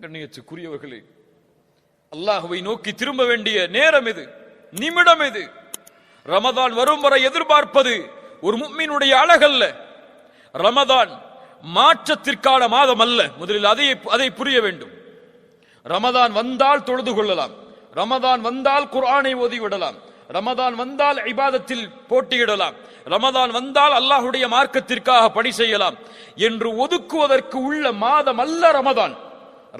கண்ணியத்துக்குரியவர்களே, அல்லாஹ்வை நோக்கி திரும்ப வேண்டிய நேரம் இது, நிமிடம் இது. ரமதான் வரும் வரை எதிர்பார்ப்பது ஒரு முஃமினுடைய அழகல்ல. ரமதான் மாற்றத்திற்கான மாதம் அல்ல. முதலில் அதை புரிய வேண்டும். ரமதான் வந்தால் தொழுது கொள்ளலாம், ரமதான் வந்தால் குர்ஆனை ஓதிவிடலாம், ரமதான் வந்தால் இபாதத்தில் போட்டியிடலாம், ரமதான் வந்தால் அல்லாஹ்வுடைய மார்க்கத்திற்காக பணி செய்யலாம் என்று ஒதுக்குவதற்கு உள்ள மாதம் அல்ல ரமதான்.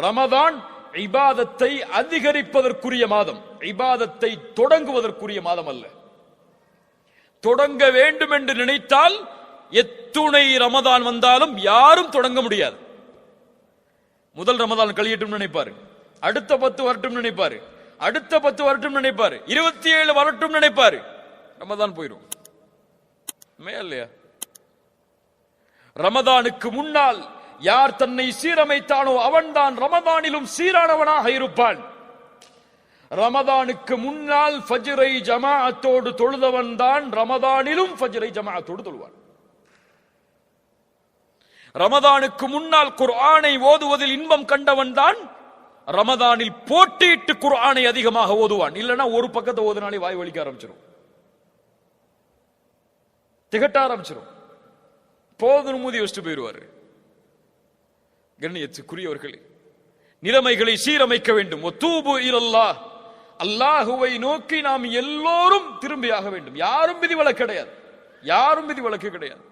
ரமதான் இபாதத்தை அதிகரிப்பதற்குரிய மாதம், இபாதத்தை தொடங்குவதற்குரிய மாதம் அல்ல. தொடங்க வேண்டும் என்று நினைத்தால் எத்துணை ரமதான் வந்தாலும் யாரும் தொடங்க முடியாது. முதல் ரமதான் கழியட்டும் நினைப்பாரு, அடுத்த 10 வரட்டும் நினைப்பாரு, அடுத்த 10 வரட்டும் நினைப்பாரு, 27 வரட்டும் நினைப்பாரு, ரமதான் போயிடும் இல்லையா? ரமதானுக்கு முன்னால் யார் தன்னை சீரமைத்தானோ அவன்தான் ரமதானிலும் சீரானவனாக இருப்பான். ரமதானுக்கு முன்னால் ஃபஜ்ரை ஜமாஅத்தோடு தொழுதவன் தான் ரமதானிலும் ஃபஜ்ரை ஜமாஅத்தோடு தொழுவான். ரமதானுக்கு முன்னால் குர்ஆனை ஓதுவதில் இன்பம் கண்டவன் தான் ரமதானில் போட்டியிட்டு குர்ஆனை அதிகமாக ஓதுவான். இல்லைன்னா ஒரு பக்கத்தை ஓதுனாலே வாய் வலிக்க ஆரம்பிச்சிடும், திகட்ட ஆரம்பிச்சிடும், போதும் மூதி வச்சுட்டு போயிடுவாரு. கண்ணியத்துக்குரியவர்களே, நிலைமைகளை சீரமைக்க வேண்டும். வதூபு இலல்லாஹ், அல்லாஹுவை நோக்கி நாம் எல்லோரும் திரும்பியாக வேண்டும். யாரும் விதிவிலக்கு கிடையாது, யாரும் விதிவிலக்கு கிடையாது.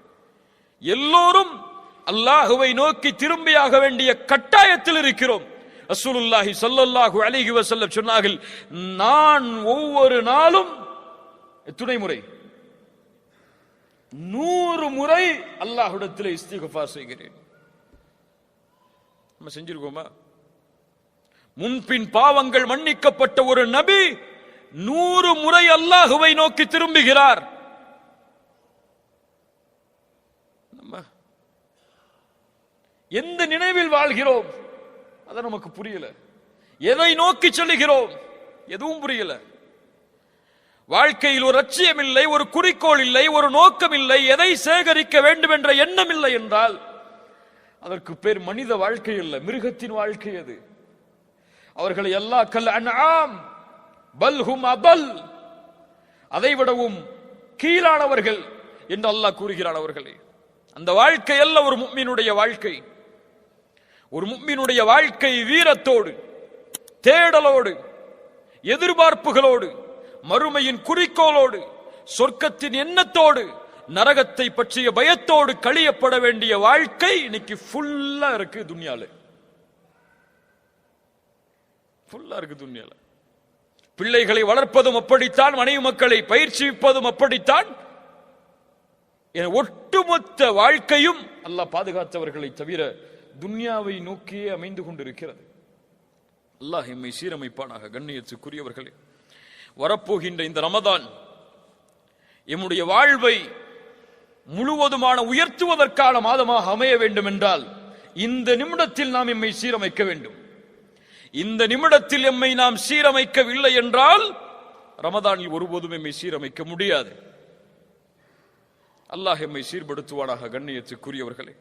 எல்லோரும் அல்லாஹுவை நோக்கி திரும்பியாக வேண்டிய கட்டாயத்தில் இருக்கிறோம். ரசூலுல்லாஹி ஸல்லல்லாஹு அலைஹி வஸல்லம் சொன்னார்கள், நான் ஒவ்வொரு நாளும் எத்தனை முறை? 100 முறை அல்லாஹ்விடத்தில் இஸ்திக்ஃபார் செய்கிறேன். நம்ம செஞ்சிருக்கோமா? முன்பின் பாவங்கள் மன்னிக்கப்பட்ட ஒரு நபி 100 முறை அல்லாஹுவை நோக்கி திரும்புகிறார். நம்ம எந்த நினைவில் வாழ்கிறோம் அத நமக்கு புரியல. எதை நோக்கி செல்லுகிறோம் எதுவும் புரியல. வாழ்க்கையில் ஒரு லட்சியம் இல்லை, ஒரு குறிக்கோள் இல்லை, ஒரு நோக்கம் இல்லை, எதை சேகரிக்க வேண்டும் என்ற எண்ணம் இல்லை என்றால் அதற்கு பேர் மனித வாழ்க்கை அல்ல, மிருகத்தின் வாழ்க்கை அது. அவர்களை அல்லாஹ் கல் அன்ஆம் பல் ஹும் அபல், அதைவிடவும் கீழானவர்கள் என்று அல்லாஹ் கூறுகிறான் அவர்களே. அந்த வாழ்க்கை அல்ல ஒரு முஃமினுடைய வாழ்க்கை. ஒரு முஃமினுடைய வாழ்க்கை வீரத்தோடு, தேடலோடு, எதிர்பார்ப்புகளோடு, மறுமையின் குறிக்கோளோடு, சொர்க்கத்தின் எண்ணத்தோடு, நரகத்தை பற்றிய பயத்தோடு கழியப்பட வேண்டிய வாழ்க்கை இன்னைக்கு ஃபுல்லா இருக்கு துன்யால. ஃபுல்லா இருக்கு துன்யால. பிள்ளைகளை வளர்ப்பதும் அப்படித்தான், மனைவி மக்களை பயிற்சிப்பதும் அப்படித்தான். ஒட்டுமொத்த வாழ்க்கையும் அல்லாஹ் பாதுகாத்தவர்களை தவிர துன்யாவை நோக்கியே அமைந்து கொண்டிருக்கிறது. அல்லாஹ் எம்மை சீரமைப்பானாக. கண்ணியத்துக்குரியவர்களே, வரப்போகின்ற இந்த ரமதான் எம்முடைய வாழ்வை முழுவதுமான உயர்த்துவதற்கான மாதமாக அமைய வேண்டும் என்றால் இந்த நிமிடத்தில் நாம் எம்மை சீரமைக்க வேண்டும். இந்த நிமிடத்தில் எம்மை நாம் சீரமைக்கவில்லை என்றால் ரமதானில் ஒருபோதும் எம்மை சீரமைக்க முடியாது. அல்லாஹ் எம்மை சீர்படுத்துவானாக. கண்ணியத்துக்குரியவர்களே,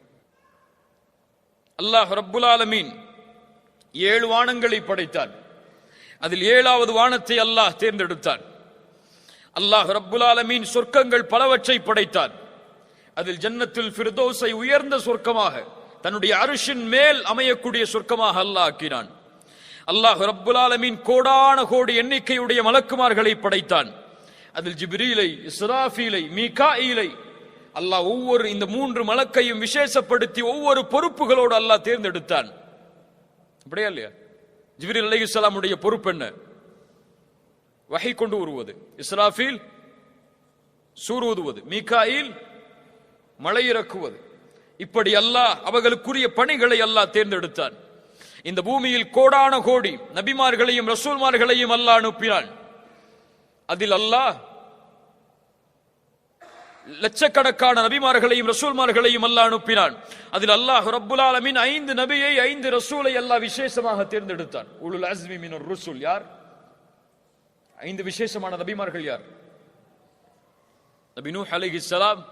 அல்லாஹ் ரப்புல் ஆலமீன் 7 வானங்களை படைத்தான். அதில் 7வது வானத்தை அல்லாஹ் தேர்ந்தெடுத்தான். அல்லாஹ் ரப்புல் ஆலமீன் சொர்க்கங்கள் பலவற்றை படைத்தான். அதில் ஜன்னத்துல் ஃபிர்தௌஸை உயர்ந்த சொர்க்கமாக, தன்னுடைய அர்ஷின் மேல் அமையக்கூடிய சொர்க்கமாக அல்லாஹ் ஆக்கினான். அல்லாஹ் ரப்புல் ஆலமீன் கோடான கோடி எண்ணிக்கையுடைய மலக்குமார்களை படைத்தான். அதில் ஜிப்ரீலை, இஸ்ராஃபீலை, மீகாஈலை அல்லாஹ் ஒவ்வொரு இந்த 3 மலக்கையும் விசேஷப்படுத்தி ஒவ்வொரு பொறுப்புகளோடு அல்லாஹ் தேர்ந்தெடுத்தான். அப்படியா இல்லையா? ஜிப்ரீல் அலைஹிஸ்ஸலாமுடைய பொறுப்பு என்ன? வஹி கொண்டு வருவது, இஸ்ராஃபீல் சூர் ஊதுவது, மீகாயில் மழை இறக்குவது. இப்படி அல்லாஹ் அவர்களுக்குரிய பணிகளை அல்லாஹ் தேர்ந்தெடுத்தான். இந்த பூமியில் கோடான கோடி நபிமார்களையும் ரசூல்மார்களையும் அல்லாஹ் அனுப்பினான். அதில் அல்லாஹ் லட்சக்கணக்கான நபிமார்களையும் ரசூல்மார்களையும் அல்லாஹ் அனுப்பினான். அதில் அல்லாஹ் ரப்புல் ஆலமீன் 5 நபியை 5 ரசூலை அல்லாஹ் விசேஷமாக தேர்ந்தெடுத்தான். உலுல் அஸ்மி மினர் ருசுல் யார்? 5 விசேஷமான நபிமார்கள் யார்? நபி நூஹ் அலைஹிஸ்ஸலாம்,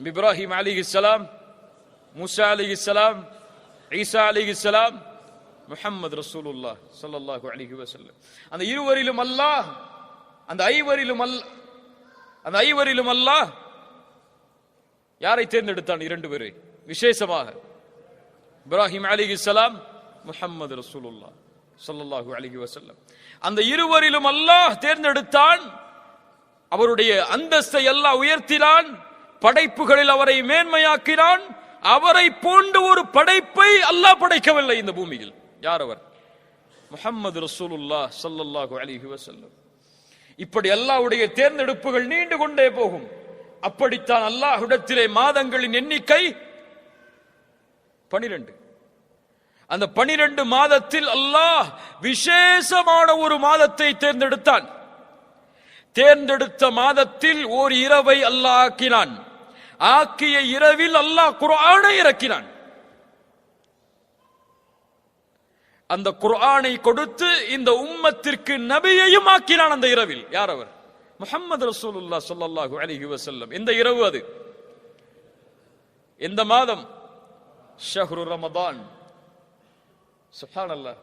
இப்ராஹிம் அலைஹிஸ்ஸலாம், மூசா அலைஹிஸ்ஸலாம், ஈசா அலைஹிஸ்ஸலாம், முஹம்மது ரசூலுல்லாஹ் ஸல்லல்லாஹு அலைஹி வஸல்லம். அந்த இருவரிலும் அல்லாஹ், அந்த ஐவரிலும் அல்லாஹ் யாரை தேர்ந்தெடுத்தான்? இரண்டு பேரை விசேஷமாக. இப்ராஹிம் அலைஹிஸ்ஸலாம், முஹம்மது ரசூலுல்லாஹ் ஸல்லல்லாஹு அலைஹி வஸல்லம். அந்த இருவரிலும் அல்லாஹ் தேர்ந்தெடுத்தான். அவருடைய அந்தஸ்தை அல்லாஹ் உயர்த்தினான். படைப்புகளில் அவரை மேன்மையாக்கினான். அவரை போன்ற ஒரு படைப்பை அல்லாஹ் படைக்கவில்லை இந்த பூமியில். யார் அவர்? முஹம்மது ரசூலுல்லாஹ் ஸல்லல்லாஹு அலைஹி வஸல்லம். இப்படி அல்லாஹ்வுடைய தேர்ந்தெடுப்புகள் நீண்டு கொண்டே போகும். அப்படித்தான் அல்லாஹ்விடத்திலே மாதங்களின் எண்ணிக்கை 12. அந்த 12 மாதத்தில் அல்லாஹ் விசேஷமான ஒரு மாதத்தை தேர்ந்தெடுத்தான். தேர்ந்தெடுத்த மாதத்தில் ஓர் இரவை அல்லாஹ் ஆக்கினான். ஆக்கிய இரவில் அல்லாஹ் குர்ஆனை இறக்கினான். அந்த குர்ஆனை கொடுத்து இந்த உம்மத்திற்கு நபியையும் ஆக்கினான் அந்த இரவில். யார் அவர்? முஹம்மது ரசூலுல்லாஹ் ஸல்லல்லாஹு அலைஹி வஸல்லம். இந்த இரவு அது. எந்த மாதம்? ஷஹ்ரு ரமதான். சுப்ஹானல்லாஹ்,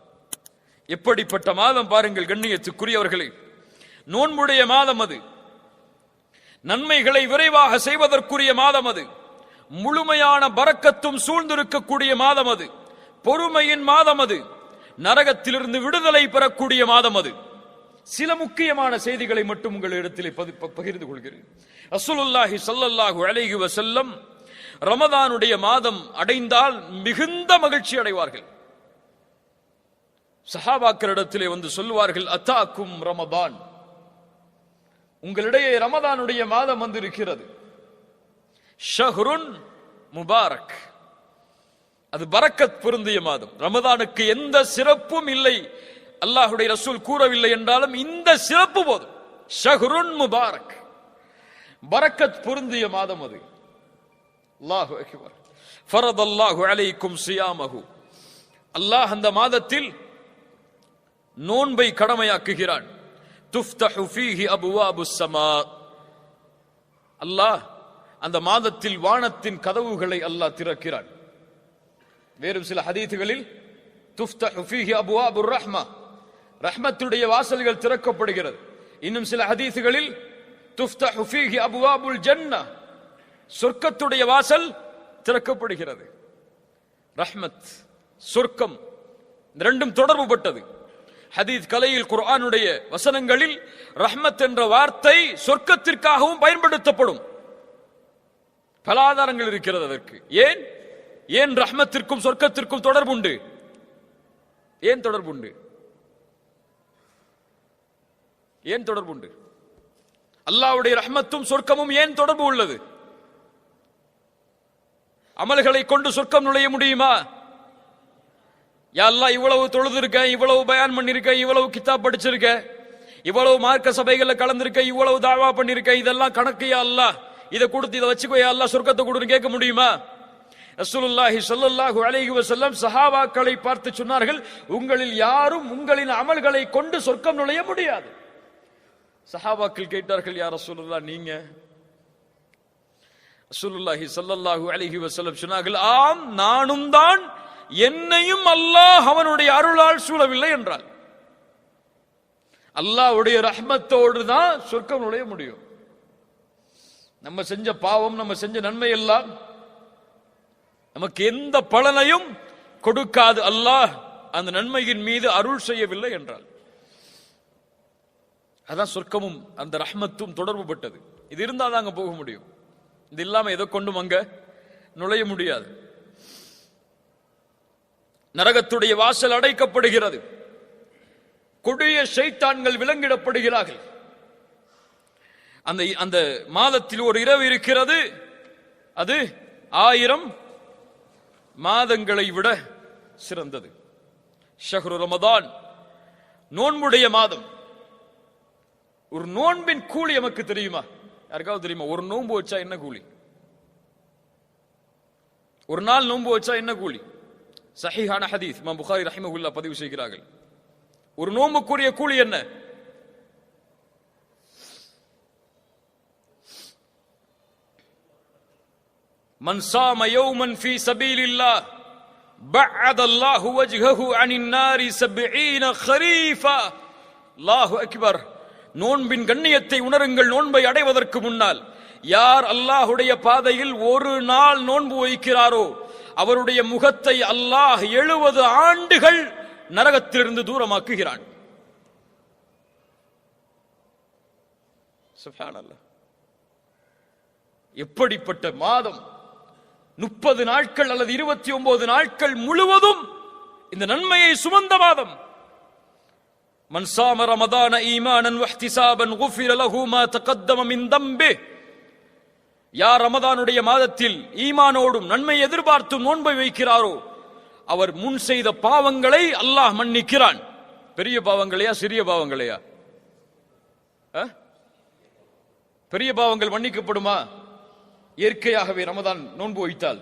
எப்படிப்பட்ட மாதம் பாருங்கள் கண்ணியத்துக்குரியவர்களே. நோன்புடைய மாதம் அது. நன்மைகளை விரைவாக செய்வதற்குரிய மாதம் அது. முழுமையான பரக்கத்தும் சூழ்ந்திருக்கக்கூடிய மாதம் அது. பொறுமையின் மாதம் அது. நரகத்திலிருந்து விடுதலை பெறக்கூடிய மாதம் அது. சில முக்கியமான செய்திகளை மட்டும் உங்களிடத்தில் பகிர்ந்து கொள்கிறேன். ரசூலுல்லாஹி ஸல்லல்லாஹு அலைஹி வஸல்லம் ரமதானுடைய மாதம் அடைந்தால் மிகுந்த மகிழ்ச்சி அடைவார்கள். சஹாபாக்களிடத்திலே வந்து சொல்லுவார்கள், அத்தாக்கும் ரமதான், உங்களிடையே ரமதானுடைய மாதம் வந்து இருக்கிறது. ஷஹ்ருன் முபாரக், அது பரக்கத் பொருந்திய மாதம். ரமதானுக்கு எந்த சிறப்பும் இல்லை, அல்லாஹ்வுடைய ரசூல் கூறவில்லை என்றாலும் இந்த சிறப்பு போதும். ஷஹ்ருன் முபாரக், பரக்கத் பொருந்திய மாதம் அது. அல்லாஹு அக்பர். ஃபரதல்லாஹு அலைக்கும் சியாமஹு, அல்லாஹ் அந்த மாதத்தில் நோன்பை கடமையாக்குகிறான். துஃப்தஹு ஃபீஹி அபுவாபுஸ் ஸமா, அல்லாஹ் அந்த மாதத்தில் வானத்தின் கதவுகளை அல்லாஹ் திறக்கிறான். வேறு சில ஹதீதுகளில் துஃப்தஹு ஃபீஹி அபுவாபுர் ரஹ்மா, ரஹ்மத்துடைய வாசல்கள் திறக்கப்படுகிறது. இன்னும் சில ஹதீதுகளில் துஃப்தஹு ஃபீஹி அபுவாபுல் ஜன்னah, சொர்க்கத்துடைய வாசல் திறக்கப்படுகிறது. ரஹ்மத், சொர்க்கம், இரண்டும் தொடர்புபட்டது. ஹதீஸ் கலையில் குர்ஆனுடைய வசனங்களில் ரஹ்மத் என்ற வார்த்தை சொர்க்கத்திற்காகவும் பயன்படுத்தப்படும். பல ஆதாரங்கள் இருக்கிறது அதற்கு. ஏன் ரஹ்மத்திற்கும் சொர்க்கத்திற்கும் தொடர்புண்டு? ஏன் தொடர்புண்டு? ஏன் தொடர்புண்டு? அல்லாஹ்வுடைய ரஹ்மத்தும் சொர்க்கமும் ஏன் தொடர்பு உள்ளது? அமல்களை கொண்டு சொர்க்கம் நுழைய முடியுமா? யா அல்லாஹ், இவ்வளவு தொழுதிருக்க, இவ்வளவு பயான் பண்ணிருக்க, இவ்வளவு கிதாப் படிச்சிருக்க, இவ்வளவு மார்க்க சபைகள்ல கலந்திருக்க, இவ்வளவு தாவா பண்ணிருக்க, இதெல்லாம் கணக்கு யா அல்லாஹ், இதை கொடுத்து இதை வச்சுக்கோ யா அல்லாஹ், சொர்க்கத்தை கொடுன்னு கேட்க முடியுமா? ரசூலுல்லாஹி ஸல்லல்லாஹு அலைஹி வஸல்லம் சஹாபாக்களை பார்த்து சொன்னார்கள், உங்களில் யாரும் உங்களின் அமல்களை கொண்டு சொர்க்கம் நுழைய முடியாது. சஹாபாக்கள் கேட்டார்கள், யா ரசூலுல்லாஹ் நீங்க? ரசூலுல்லாஹி ஸல்லல்லாஹு அலைஹி வஸல்லம் சொன்னார்கள், ஆம், நானும் தான், என்னையும் அல்லாஹ் அவனுடைய அருளால் சூழவில்லை என்றால். அல்லாஹ்வுடைய ரஹ்மத்தோடு தான் சொர்க்கம் நுழைய முடியும். நம்ம செஞ்ச பாவம், நம்ம செஞ்ச நன்மை எல்லாம் நமக்கு எந்த பலனையும் கொடுக்காது, அல்லாஹ் அந்த நன்மையின் மீது அருள் செய்யவில்லை என்றால். அதான் சொர்க்கமும் அந்த ரஹ்மத்தும் தொடர்பு பட்டது. இது இருந்தால் தான் அங்க போக முடியும். இது இல்லாம எதை கொண்டும் அங்க நுழைய முடியாது. நரகத்துடைய வாசல் அடைக்கப்படுகிறது. கொடிய ஷைத்தான்கள் விலங்கிடப்படுகிறார்கள். அந்த மாதத்தில் ஒரு இரவு இருக்கிறது, அது 1000 மாதங்களை விட சிறந்தது. ஷஹ்ரு ரமதான், நோன்புடைய மாதம். ஒரு நோன்பின் கூலி நமக்கு தெரியுமா? யாருக்காவது தெரியுமா? ஒரு நோன்பு வச்சா என்ன கூலி? ஒரு நாள் நோன்பு வச்சா என்ன கூலி? சஹீஹான ஹதீஸ் இமாம் புகாரி ரஹிமஹுல்லாஹ் பதிவு செய்கிறார்கள். ஒரு நோன்புக்குரிய கூலி என்ன? மன் ஸாம யௌமன் ஃபீ ஸபீலில்லாஹ் பஅத அல்லாஹு வஜ்ஹஹு அனின் நாரி 70 கரீஃபா. அல்லாஹு அக்பர். நோன்பின் கண்ணியத்தை உணருங்கள். நோன்பை அடைவதற்கு முன்னால் யார் அல்லாஹுடைய பாதையில் ஒரு நாள் நோன்பு வைக்கிறாரோ அவருடைய முகத்தை அல்லாஹ் 70 ஆண்டுகள் நரகத்திலிருந்து தூரமாக்குகிறான். சுப்ஹானல்லாஹ். எப்படிப்பட்ட மாதம்! 30 நாட்கள் அல்லது 29 நாட்கள் முழுவதும் இந்த நன்மையை சுமந்த மாதம். மன் ஸாம ரமதான ஈமானன் வஹ்திஸாபன் குஃபிர லஹு மா தகத்தம மின் தம்பிஹ். யார் ரமதானுடைய மாதத்தில் ஈமானோடும் நன்மை எதிர்பார்த்தும் நோன்பை வைக்கிறாரோ அவர் முன் செய்த பாவங்களை அல்லாஹ் மன்னிக்கிறான். பெரிய பாவங்களையா சிறிய பாவங்களையா? பெரிய பாவங்கள் மன்னிக்கப்படுமா? இயற்கையாகவே ரமதான் நோன்பு வைத்தால்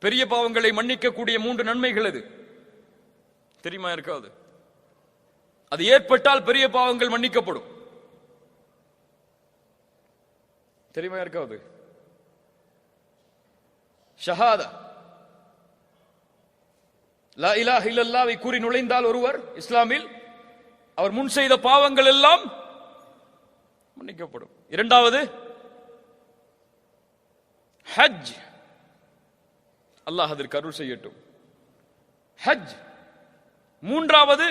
பெரிய பாவங்களை மன்னிக்கக்கூடிய 3 நன்மைகள் எது தெரியுமா? இருக்காது. அது ஏற்பட்டால் பெரிய பாவங்கள் மன்னிக்கப்படும். தெரியுமா? இருக்காது. ஷஹாதா, லா இலாஹ இல்லல்லாஹ்வை கூறி நுழைந்தால் ஒருவர் இஸ்லாமில் அவர் முன் செய்த பாவங்கள் எல்லாம் மன்னிக்கப்படும். இரண்டாவது ஹஜ். அல்லாஹ் அதற்கு அருள் செய்யட்டும். ஹஜ். மூன்றாவது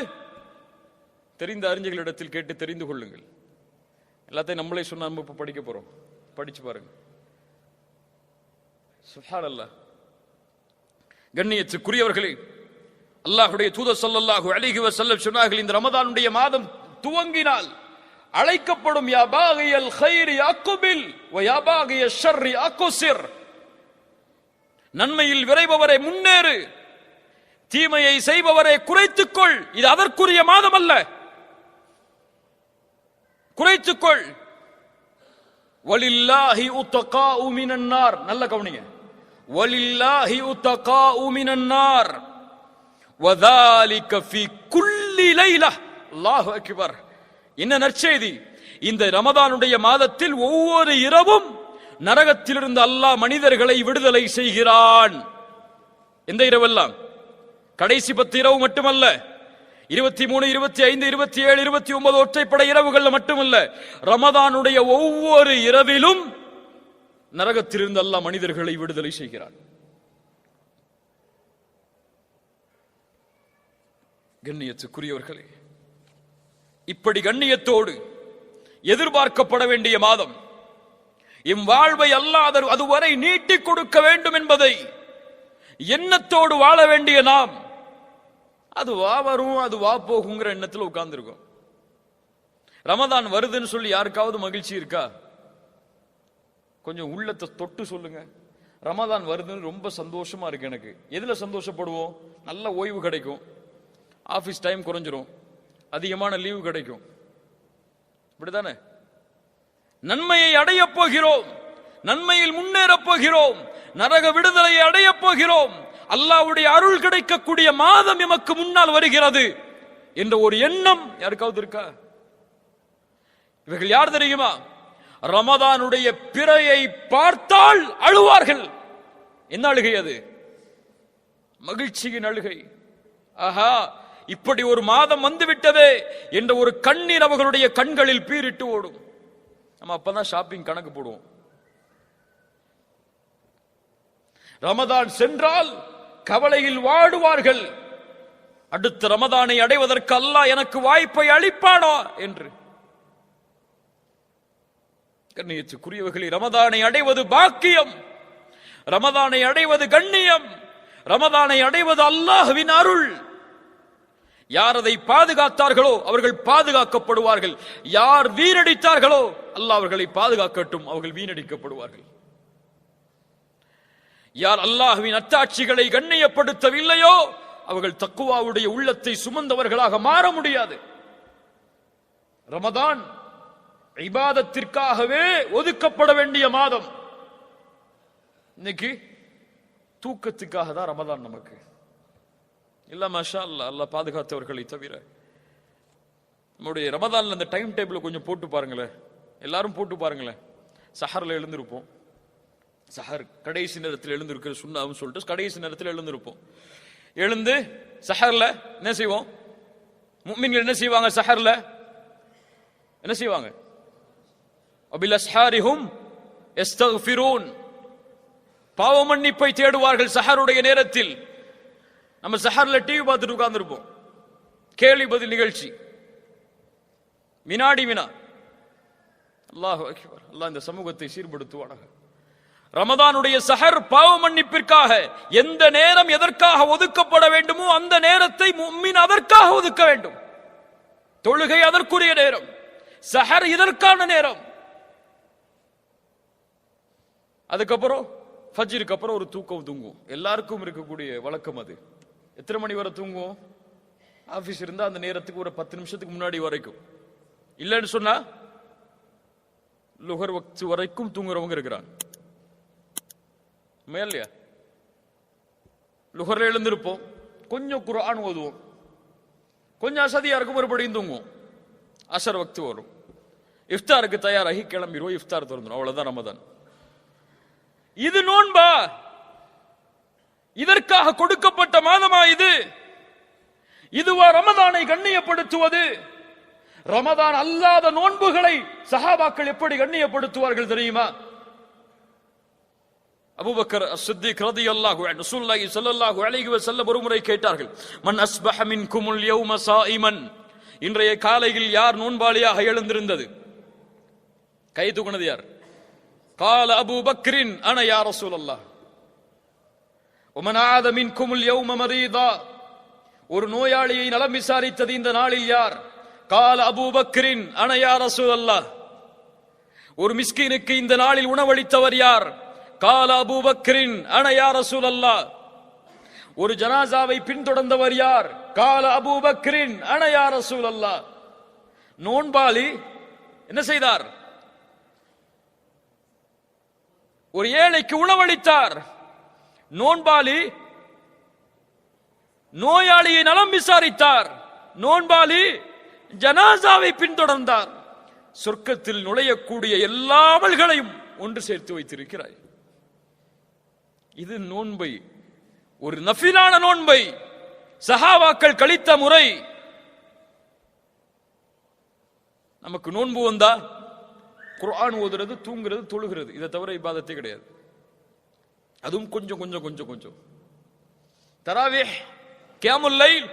தெரிந்த அறிஞர்களிடத்தில் கேட்டு தெரிந்து கொள்ளுங்கள். எல்லாத்தையும் நம்மளே சொன்னா நம்ம இப்ப படிக்க போறோம். படிச்சு பாருங்க. சுப்ஹானல்லாஹ். கண்ணியத்துக்குரியவர்களே, அல்லாஹ்வுடைய தூதர் ஸல்லல்லாஹு அலைஹி வஸல்லம் சொன்னார்கள், இந்த ரமதானுடைய மாதம் துவங்கினால் அழைக்கப்படும் யா பாகியல் கைரி அக்பில் வ யா பாகிய ஷர்ரி அக்ஸிர். நன்மையில் விரைபவரே முன்னேறு, தீமையை செய்பவரே குறைத்துக்கொள். இது அதற்குரிய மாதம் அல்ல. குறைத்துக்கொள். வலில்லாஹி உத்தகாஉ மினன் நார். நல்ல கவனிங்க. வலில்லாஹி உத்தகாஉ மினன் நார் வதாலிக ஃபீ குல்லி லைலா. அல்லாஹு அக்பர். என்ன நற்செய்தி! இந்த ரமதானுடைய மாதத்தில் ஒவ்வொரு இரவும் நரகத்திலிருந்து அல்லாஹ் மனிதர்களை விடுதலை செய்கிறான். எந்த இரவெல்லாம்? கடைசி 10 இரவு மட்டுமல்ல, 23, 25, 27, 29 ஒற்றைப்படை இரவுகள் மட்டுமல்ல, ரமதானுடைய ஒவ்வொரு இரவிலும் நரகத்திலிருந்து அல்லாஹ் மனிதர்களை விடுதலை செய்கிறான். கண்ணியத்துக்குரியவர்களே, இப்படி கண்ணியத்தோடு எதிர்பார்க்கப்பட வேண்டிய மாதம், எம் வாழ்வை அல்லாஹ் அதுவரை நீட்டிக் கொடுக்க வேண்டும் என்பதை எண்ணத்தோடு வாழ வேண்டிய நாம், அது வா வரும் அது வா போகுங்கிற எண்ணத்தில் உட்கார்ந்து இருக்கோம். ரமதான் வருதுன்னு சொல்லி யாருக்காவது மகிழ்ச்சி இருக்கா? கொஞ்சம் உள்ளத்தை தொட்டு சொல்லுங்க. ரமதான் வருதுன்னு ரொம்ப சந்தோஷமா இருக்கு எனக்கு. எதுல சந்தோஷப்படுவோம்? நல்ல ஓய்வு கிடைக்கும், ஆபீஸ் டைம் குறைஞ்சிரும், அதிகமான லீவு கிடைக்கும். இப்படிதானே? நன்மையை அடைய போகிறோம், நன்மையில் முன்னேற போகிறோம், நரக விடுதலையை அடைய போகிறோம், அல்லாஹ்வுடைய அருள் கிடைக்கக்கூடிய மாதம் எமக்கு முன்னால் வருகிறது என்ற ஒரு எண்ணம் யாருக்காவது இருக்கா? இவர்கள் யார் தெரியுமா? ரமதானுடைய பிறையை பார்த்தால் அழுவார்கள். என்ன அழுகை அது? மகிழ்ச்சியின் அழுகை. ஆஹா, இப்படி ஒரு மாதம் வந்துவிட்டதே என்ற ஒரு கண்ணீர் அவர்களுடைய கண்களில் பீரிட்டு ஓடும். நம்ம அப்பதான் ஷாப்பிங் கணக்கு போடுவோம். ரமதான் சென்றால் கவலையில் வாடுவார்கள். அடுத்த ரமதானை அடைவதற்கு அல்லாஹ் எனக்கு வாய்ப்பை அளிப்பானா என்று. கண்ணியத்துக்குரியவர்களே, ரமதானை அடைவது பாக்கியம், ரமதானை அடைவது கண்ணியம், ரமதானை அடைவது அல்லாஹ்வின் அருள். யார் அதை பாதுகாத்தார்களோ அவர்கள் பாதுகாக்கப்படுவார்கள். யார் வீணடித்தார்களோ அல்லாஹ் அவர்களை பாதுகாக்கட்டும், அவர்கள் வீணடிக்கப்படுவார்கள். யார் அல்லாஹ்வின் அத்தாட்சிகளை கண்ணியப்படுத்தவில்லையோ அவர்கள் தக்குவாவுடைய உள்ளத்தை சுமந்தவர்களாக மாற முடியாது. ரமதான் இபாதத்திற்காகவே ஒதுக்கப்பட வேண்டிய மாதம். இன்னைக்கு தூக்கத்துக்காக தான் ரமதான் நமக்கு இல்ல. மாஷா அல்லாஹ், அல்லாஹ் பாதுகாத்தவர்களை தவிர. நம்முடைய ரமதான்ல அந்த டைம் டேபிள் கொஞ்சம் போட்டு பாருங்களேன், எல்லாரும் போட்டு பாருங்களேன். சஹர்ல எழுந்திருப்போம். சஹர் கடைசி நேரத்தில் எழுந்திருக்கிற சுண்ணாவும் சொல்லிட்டு கடைசி நேரத்தில் எழுந்திருப்போம். எழுந்து சஹர்ல என்ன செய்வோம்? முஃமின்கள் என்ன செய்வாங்க? சஹர்ல என்ன செய்வாங்க? அபில் அஸ்ஹாரிஹும் யஸ்தக்ஃபிரூன், பாவ மன்னிப்பை தேடுவார்கள் சஹருடைய நேரத்தில். நம்ம சஹர்ல டிவி பார்த்துட்டு உட்கார்ந்துருப்போம். கேள்வி பதில் நிகழ்ச்சி, வினாடி வினா. அல்லாஹு அக்பர். அல்லாஹ் இந்த சமூகத்தை சீர்படுத்துவானாக. ரமதானுடைய சஹர் பாவ மன்னிப்பிற்காக எந்த நேரம் எதற்காக ஒதுக்கப்பட வேண்டுமோ அந்த நேரத்தை முஃமின் அதற்காக ஒதுக்க வேண்டும். தொழுகை அதற்குரிய நேரம், சஹர் இதற்கான நேரம். அதுக்கப்புறம் ஃபஜ்ருக்கு அப்புறம் ஒரு தூக்கம் தூங்குவோம். எல்லாருக்கும் இருக்கக்கூடிய வழக்கம் அது. எத்தனை மணி வரை தூங்குவோம்? ஆபீஸ் இருந்தா அந்த நேரத்துக்கு ஒரு 10 நிமிஷத்துக்கு முன்னாடி வரைக்கும். இல்லைன்னு சொன்னா லுஹர் வக்த் வரைக்கும் தூங்குறவங்க இருக்கிறாங்க. இல்லையா? லுஹர்ல எழுந்திருப்போம், கொஞ்சம் குர்ஆன் ஓதுவோம், கொஞ்சம் அசதியா இருக்கும், மறுபடியும் தூங்குவோம். அசர் வக்த் வரும், இஃப்தாருக்கு தயாராகி கிளம்பிடுவோம், இஃப்தார் திறந்துடும். அவ்வளவுதான் ரமதான். இது நோன்பா? இதற்காக கொடுக்கப்பட்ட மாதமா இது? இதுவா ரமதானை கண்ணியப்படுத்துவது? ரமதான் அல்லாத நோன்புகளை சஹாபாக்கள் எப்படி கண்ணியப்படுத்துவார்கள் தெரியுமா? அபூபக்கர் அஸ்-சித்தீக் ரலியல்லாஹு அன்ஹு ரசூலுல்லாஹி ஸல்லல்லாஹு அலைஹி வஸல்லம் ஒருமுறை கேட்டார்கள், மன் அஸ்பஹ மின்குமுல் யௌம ஸாயிமன், இன்றைய காலையில் யார் நோன்பாளியாக எழுந்திருந்தது? கை தூக்குனது யார்? قال أبو بكر أنا يا رسول الله. ومن عاد منكم اليوم مريضا, ஒரு நோயாளியை நலம் விசாரித்தது இந்த நாளில் யார்? قال أبو بكر أنا يا رسول الله. ஒரு மிஸ்கீனுக்கு இந்த நாளில் உணவளித்தவர் யார்? قال أبو بكر أنا يا رسول الله. ஒரு ஜனாசாவை பின்தொடர்ந்தவர் யார்? قال أبو بكر أنا يا رسول الله. நோன்பாளி என்ன செய்தார்? ஒரு ஏழைக்கு உணவளித்தார். நோன்பாளி நோயாளியை நலம் விசாரித்தார். நோன்பாளி ஜனாசாவை பின்தொடர்ந்தார். சொர்க்கத்தில் நுழையக்கூடிய எல்லா அமல்களையும் ஒன்று சேர்த்து வைத்திருக்கிறாய். இது நோன்பை, ஒரு நஃபிலான நோன்பை சஹாபாக்கள் கழித்த முறை. நமக்கு நோன்பு வந்தா குர்ஆன் ஓதுறது, தூங்குறது, தொழுகிறது, இதை தவிர இபாதத்தே கிடையாது. அதுவும் கொஞ்சம் கொஞ்சம் கொஞ்சம் கொஞ்சம். தராவீஹ், கியாமுல் லைல்,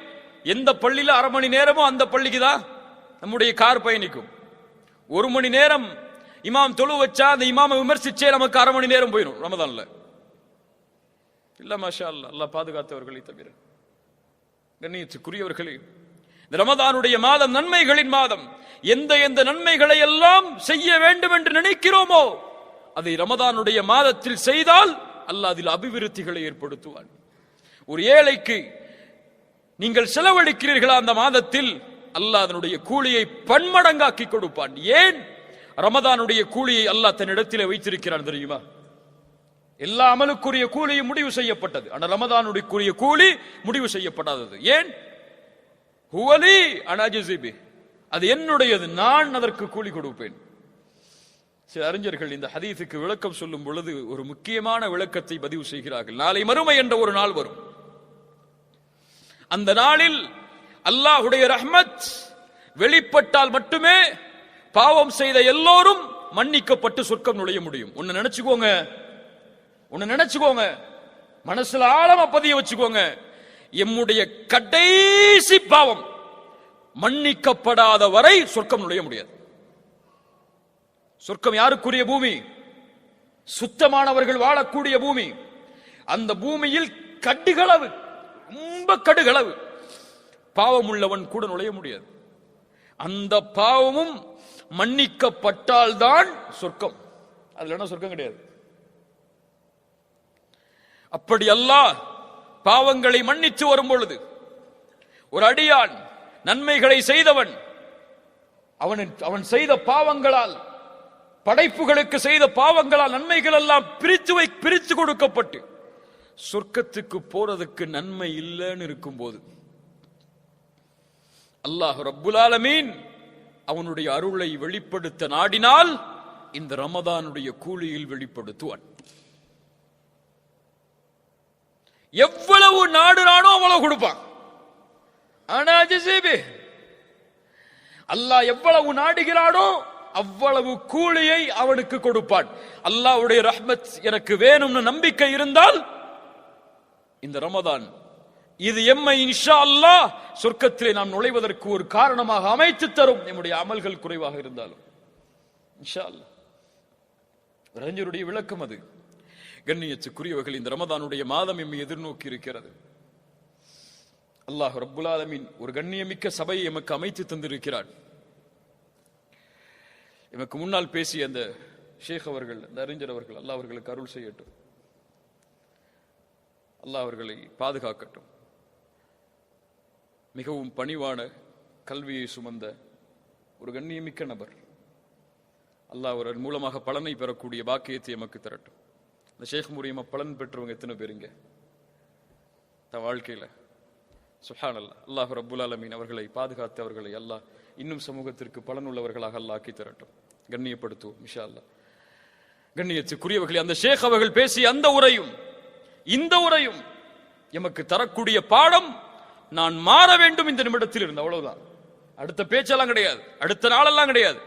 எந்த பள்ளியில அரை மணி நேரமோ அந்த பள்ளிக்கு தான் நம்முடைய கார் பயணிக்கும். 1 மணி நேரம் இமாம் தொழு வச்சா அந்த இமாமை விமர்சிச்சே நமக்கு அரை மணி நேரம் போயிடும் ரமதான்ல. இல்ல மாஷா அல்லாஹ், அல்லாஹ் பாதுகாத்தவர்களை தவிர. கண்ணியத்துக்குரியவர்களே, இந்த ரமதானுடைய மாதம் நன்மைகளின் மாதம். எந்த எந்த நன்மைகளை எல்லாம் செய்ய வேண்டும் என்று நினைக்கிறோமோ அதை ரமதானுடைய மாதத்தில் செய்தால் அல்லாஹ் அதில் அபிவிருத்திகளை ஏற்படுத்துவான். ஒரு ஏழைக்கு நீங்கள் செலவழிக்கிறீர்களா அந்த மாதத்தில், அல்லாஹ் அதனுடைய கூலியை பன்மடங்காக்கி கொடுப்பான். ஏன்? ரமதானுடைய கூலியை அல்லாஹ் தன்னிடத்திலே வைத்திருக்கிறான் தெரியுமா? எல்லா அமலுக்குரிய கூலியும் முடிவு செய்யப்பட்டது, ஆனால் ரமதானுடைய கூலி முடிவு செய்யப்படாதது. ஏன்? ஹுவலி அனாஜிபி, அது என்னுடையது, நான் அதற்கு கூலி கொடுப்பேன். சில அறிஞர்கள் இந்த ஹதீஸுக்கு விளக்கம் சொல்லும் பொழுது ஒரு முக்கியமான விளக்கத்தை பதிவு செய்கிறார்கள். நாளை மறுமை என்ற ஒரு நாள் வரும். அந்த நாளில் அல்லாஹ்வுடைய ரஹ்மத் வெளிப்பட்டால் மட்டுமே பாவம் செய்த எல்லோரும் மன்னிக்கப்பட்டு சொர்க்கம் நுழைய முடியும். ஒன்னு நினைச்சுக்கோங்க, மனசுல ஆழமா பதிய வச்சுக்கோங்க. எம்முடைய கடைசி பாவம் மன்னிக்கப்படாத வரை சொர்க்கம் நுழைய முடியாது. சொர்க்கம் யாருக்குரிய பூமி? சுத்தமானவர்கள் வாழக்கூடிய பூமி. அந்த பூமியில் கடுகளவு, ரொம்ப கடுகளவு பாவம் உள்ளவன் கூட நுழைய முடியாது. அந்த பாவமும் மன்னிக்கப்பட்டால்தான் சொர்க்கம், அதுல என்ன சொர்க்கம் கிடையாது. அப்படி அல்லாஹ் பாவங்களை மன்னித்து வரும் பொழுது ஒரு அடியான் நன்மைகளை செய்தவன், அவன் செய்த பாவங்களால், படைப்புகளுக்கு செய்த பாவங்களால் நன்மைகள் எல்லாம் பிரித்து கொடுக்கப்பட்டு சொர்க்கத்துக்கு போறதுக்கு நன்மை இல்லைன்னு இருக்கும் போது அல்லாஹ் ரப்புல் ஆலமீன் அவனுடைய அருளை வெளிப்படுத்த நாடினால் இந்த ரமதானுடைய கூலியில் வெளிப்படுத்துவான். எவ்வளவு நாடுறானோ அவ்வளவு கொடுப்பான். ஆனா அல்லாஹ் எவ்வளவு நாடுகிறானோ அவ்வளவு கூலியை அவனுக்கு கொடுப்பான். அல்லாஹ்வுடைய ரஹ்மத் எனக்கு வேணும்னு நம்பிக்கை இருந்தால் இந்த ரமதான் இது எம்மை இன்ஷா அல்லாஹ் சொர்க்கத்திலே நாம் நுழைவதற்கு ஒரு காரணமாக அமைத்து தரும். நம்முடைய அமல்கள் குறைவாக இருந்தாலும் இன்ஷா அல்லாஹ். அறிஞருடைய விளக்கம் அது. கண்ணியத்துக்குரியவர்கள், இந்த ரமதானுடைய மாதம் எம்மை எதிர்நோக்கி இருக்கிறது. அல்லாஹ் ரப்புல் ஆலமீன் ஒரு கண்ணியமிக்க சபையை எமக்கு அமைத்து தந்திருக்கிறார். எமக்கு முன்னால் பேசிய அந்த ஷேக் அவர்கள், அந்த அறிஞர் அவர்கள், அல்லாஹ் அவர்களுக்கு அருள் செய்யட்டும், அல்லாஹ் அவர்களை பாதுகாக்கட்டும். மிகவும் பணிவான கல்வியை சுமந்த ஒரு கண்ணியமிக்க நபர். அல்லாஹ் அவர் மூலமாக பலனை பெறக்கூடிய பாக்கியத்தை எமக்கு தரட்டும். இந்த ஷேக் மூலியமா பலன் பெற்றவங்க எத்தனை பேருங்க தன் வாழ்க்கையில? சுப்ஹானல்லாஹ். அல்லாஹ் ரப்புல் ஆலமீன் அவர்களை பாதுகாத்து அவர்களை அல்லாஹ் இன்னும் சமூகத்திற்கு பலனுள்ளவர்களாக அல்லாஹ் ஆக்கி தரட்டும். கண்ணியப்படுத்துவோம் இன்ஷா அல்லாஹ். கண்ணியத்துக்குரியவர்களே, அந்த ஷேக் அவர்கள் பேசிய அந்த உரையும் இந்த உரையும் எமக்கு தரக்கூடிய பாடம், நான் மாற வேண்டும் இந்த நிமிடத்தில் இருந்து, அவ்வளவுதான். அடுத்த பேச்செல்லாம் கிடையாது, அடுத்த நாளெல்லாம் கிடையாது.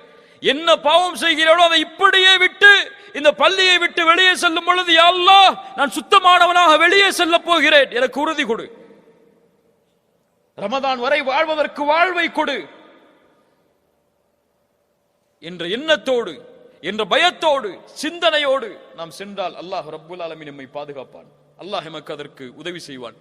என்ன பாவம் செய்கிறோம் அதை இப்படியே விட்டு இந்த பள்ளியை விட்டு வெளியே செல்லும் பொழுது, யா அல்லாஹ் நான் சுத்தமானவனாக வெளியே செல்ல போகிறேன், எனக்கு உறுதி கொடு. ரமதான் வரை வாழ்வதற்கு வாழ்வை கொடு என்ற எண்ணத்தோடு, என்ற பயத்தோடு, சிந்தனையோடு நாம் சென்றால் அல்லாஹ் ரப்புல் ஆலமீன் நம்மை பாதுகாப்பான். அல்லாஹ் எமக்கு அதற்கு உதவி செய்வான்.